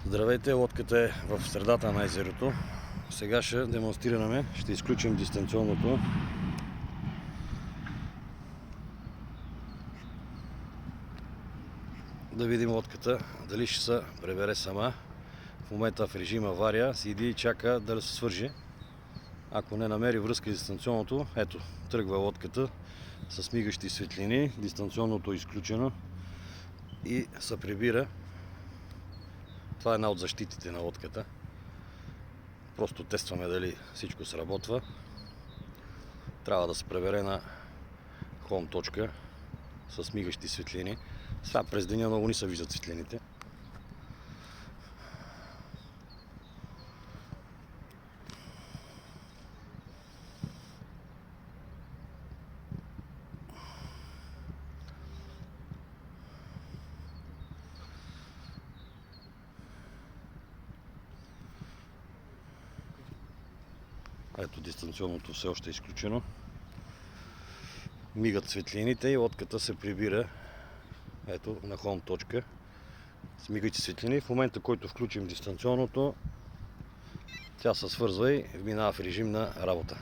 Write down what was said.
Здравейте, лодката е в средата на езерото. Сега ще демонстрираме, ще изключим дистанционното. Да видим лодката дали ще се пребере сама. В момента в режим авария седи и чака да се свържи. Ако не намери връзка с дистанционното, ето, тръгва лодката с мигащи светлини, дистанционното е изключено и се прибира. Това е една от защитите на лодката. Просто тестваме дали всичко сработва. Трябва да се пребере на home точка с мигащи светлини. Сега през деня много не се виждат светлините. Ето, дистанционното все още е изключено. Мигат светлините и лодката се прибира, ето, на home точка с мигащи светлини. В момента, който включим дистанционното, тя се свързва и минава в режим на работа.